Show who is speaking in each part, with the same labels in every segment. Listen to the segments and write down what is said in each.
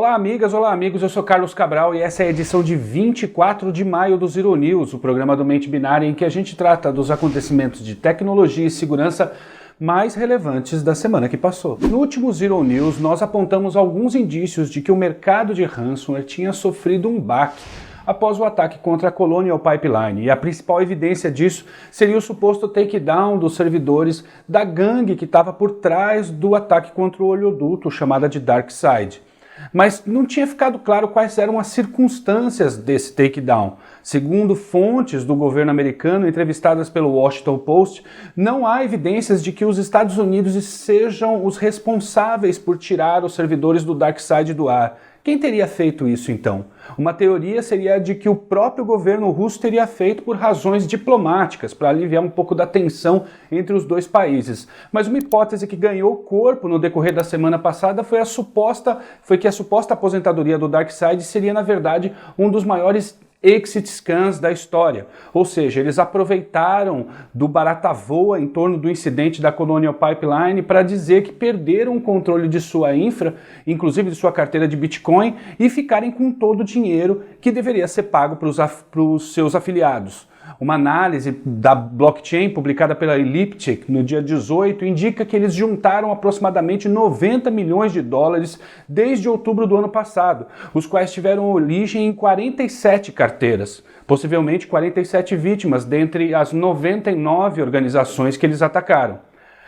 Speaker 1: Olá amigas, olá amigos, eu sou Carlos Cabral e essa é a edição de 24 de maio do Zero News, o programa do Mente Binária em que a gente trata dos acontecimentos de tecnologia e segurança mais relevantes da semana que passou. No último Zero News, nós apontamos alguns indícios de que o mercado de ransomware tinha sofrido um baque após o ataque contra a Colonial Pipeline, e a principal evidência disso seria o suposto takedown dos servidores da gangue que estava por trás do ataque contra o oleoduto, chamada de DarkSide. Mas não tinha ficado claro quais eram as circunstâncias desse takedown. Segundo fontes do governo americano entrevistadas pelo Washington Post, não há evidências de que os Estados Unidos sejam os responsáveis por tirar os servidores do DarkSide do ar. Quem teria feito isso então? Uma teoria seria a de que o próprio governo russo teria feito por razões diplomáticas, para aliviar um pouco da tensão entre os dois países. Mas uma hipótese que ganhou corpo no decorrer da semana passada foi que a suposta aposentadoria do DarkSide seria, na verdade, um dos maiores exit scans da história, ou seja, eles aproveitaram do barata voa em torno do incidente da Colonial Pipeline para dizer que perderam o controle de sua infra, inclusive de sua carteira de Bitcoin, e ficarem com todo o dinheiro que deveria ser pago para os seus afiliados. Uma análise da blockchain publicada pela Elliptic no dia 18 indica que eles juntaram aproximadamente 90 milhões de dólares desde outubro do ano passado, os quais tiveram origem em 47 carteiras, possivelmente 47 vítimas dentre as 99 organizações que eles atacaram.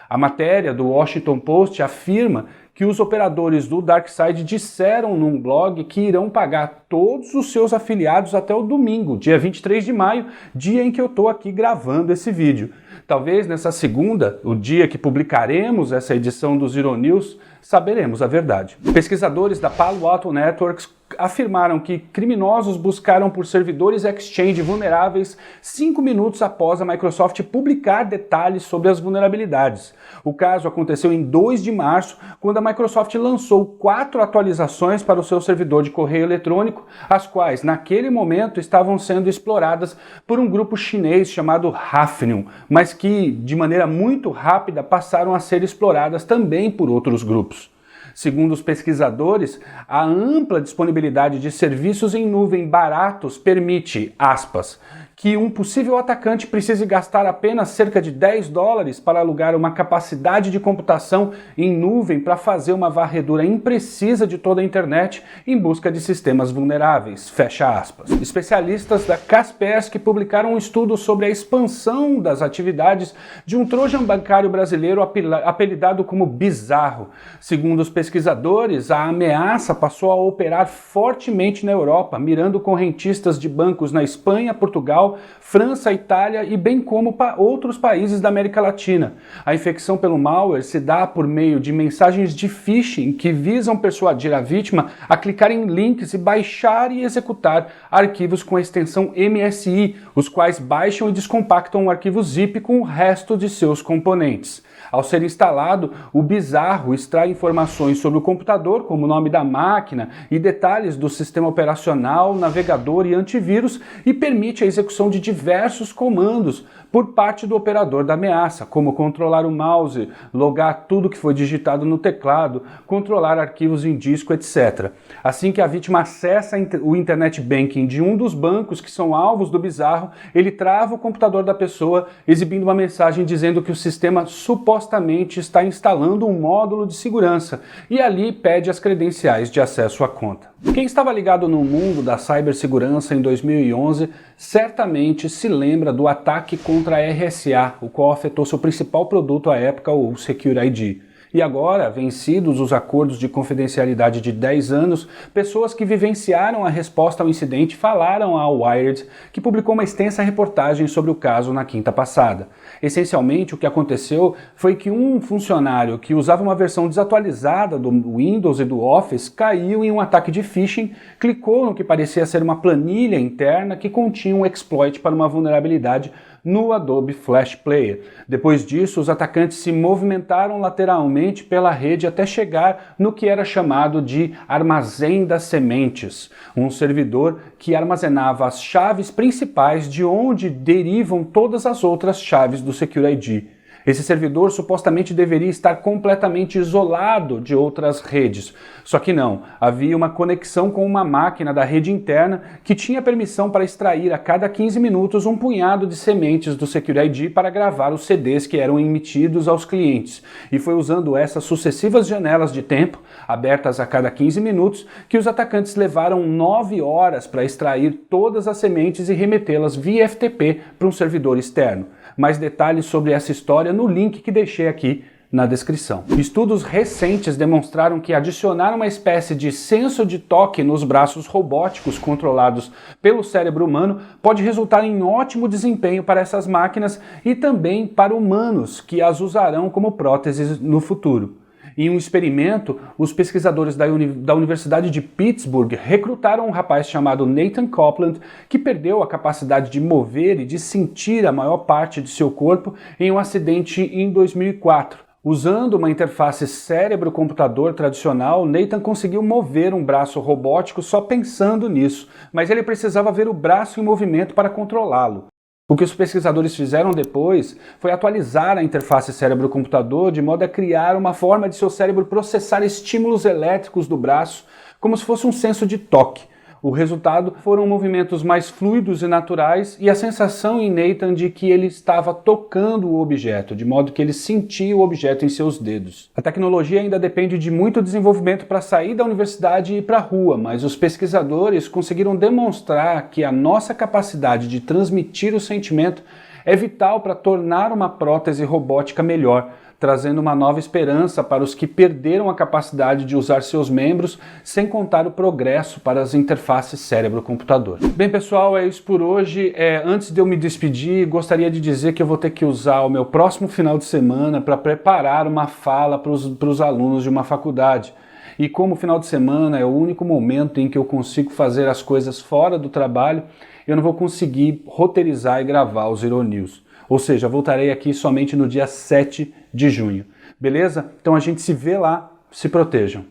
Speaker 1: A matéria do Washington Post afirma que os operadores do DarkSide disseram num blog que irão pagar todos os seus afiliados até o domingo, dia 23 de maio, dia em que eu estou aqui gravando esse vídeo. Talvez nessa segunda, o dia que publicaremos essa edição do Zero News, saberemos a verdade. Pesquisadores da Palo Alto Networks afirmaram que criminosos buscaram por servidores Exchange vulneráveis 5 minutos após a Microsoft publicar detalhes sobre as vulnerabilidades. O caso aconteceu em 2 de março, quando a Microsoft lançou 4 atualizações para o seu servidor de correio eletrônico, as quais, naquele momento, estavam sendo exploradas por um grupo chinês chamado Hafnium, mas que, de maneira muito rápida, passaram a ser exploradas também por outros grupos. Segundo os pesquisadores, a ampla disponibilidade de serviços em nuvem baratos permite, aspas, que um possível atacante precise gastar apenas cerca de $10 para alugar uma capacidade de computação em nuvem para fazer uma varredura imprecisa de toda a internet em busca de sistemas vulneráveis, fecha aspas. Especialistas da Kaspersky publicaram um estudo sobre a expansão das atividades de um trojan bancário brasileiro apelidado como Bizarro. Segundo os pesquisadores, a ameaça passou a operar fortemente na Europa, mirando correntistas de bancos na Espanha, Portugal, França, Itália e bem como outros países da América Latina. A infecção pelo malware se dá por meio de mensagens de phishing que visam persuadir a vítima a clicar em links e baixar e executar arquivos com a extensão MSI, os quais baixam e descompactam o arquivo zip com o resto de seus componentes. Ao ser instalado, o Bizarro extrai informações sobre o computador, como o nome da máquina e detalhes do sistema operacional, navegador e antivírus, e permite a execução de diversos comandos por parte do operador da ameaça, como controlar o mouse, logar tudo que foi digitado no teclado, controlar arquivos em disco, etc. Assim que a vítima acessa o Internet Banking de um dos bancos que são alvos do Bizarro, ele trava o computador da pessoa, exibindo uma mensagem dizendo que o sistema supostamente está instalando um módulo de segurança e ali pede as credenciais de acesso à conta. Quem estava ligado no mundo da cibersegurança em 2011 certamente se lembra do ataque contra a RSA, o qual afetou seu principal produto à época, o Secure ID. E agora, vencidos os acordos de confidencialidade de 10 anos, pessoas que vivenciaram a resposta ao incidente falaram ao Wired, que publicou uma extensa reportagem sobre o caso na quinta passada. Essencialmente, o que aconteceu foi que um funcionário que usava uma versão desatualizada do Windows e do Office caiu em um ataque de phishing, clicou no que parecia ser uma planilha interna que continha um exploit para uma vulnerabilidade no Adobe Flash Player. Depois disso, os atacantes se movimentaram lateralmente pela rede até chegar no que era chamado de Armazém das Sementes, um servidor que armazenava as chaves principais de onde derivam todas as outras chaves do Secure ID. Esse servidor supostamente deveria estar completamente isolado de outras redes, só que não, havia uma conexão com uma máquina da rede interna que tinha permissão para extrair a cada 15 minutos um punhado de sementes do Security ID para gravar os CDs que eram emitidos aos clientes, e foi usando essas sucessivas janelas de tempo, abertas a cada 15 minutos, que os atacantes levaram 9 horas para extrair todas as sementes e remetê-las via FTP para um servidor externo. Mais detalhes sobre essa história no link que deixei aqui na descrição. Estudos recentes demonstraram que adicionar uma espécie de senso de toque nos braços robóticos controlados pelo cérebro humano pode resultar em ótimo desempenho para essas máquinas e também para humanos que as usarão como próteses no futuro. Em um experimento, os pesquisadores da Universidade de Pittsburgh recrutaram um rapaz chamado Nathan Copeland, que perdeu a capacidade de mover e de sentir a maior parte de seu corpo em um acidente em 2004. Usando uma interface cérebro-computador tradicional, Nathan conseguiu mover um braço robótico só pensando nisso, mas ele precisava ver o braço em movimento para controlá-lo. O que os pesquisadores fizeram depois foi atualizar a interface cérebro-computador de modo a criar uma forma de seu cérebro processar estímulos elétricos do braço como se fosse um senso de toque. O resultado foram movimentos mais fluidos e naturais e a sensação em Nathan de que ele estava tocando o objeto, de modo que ele sentia o objeto em seus dedos. A tecnologia ainda depende de muito desenvolvimento para sair da universidade e ir para a rua, mas os pesquisadores conseguiram demonstrar que a nossa capacidade de transmitir o sentimento é vital para tornar uma prótese robótica melhor, trazendo uma nova esperança para os que perderam a capacidade de usar seus membros, sem contar o progresso para as interfaces cérebro-computador. Bem, pessoal, é isso por hoje. Antes de eu me despedir, gostaria de dizer que eu vou ter que usar o meu próximo final de semana para preparar uma fala para os alunos de uma faculdade. E como o final de semana é o único momento em que eu consigo fazer as coisas fora do trabalho, eu não vou conseguir roteirizar e gravar o Zero News. Ou seja, voltarei aqui somente no dia 7 de junho. Beleza? Então a gente se vê lá. Se protejam.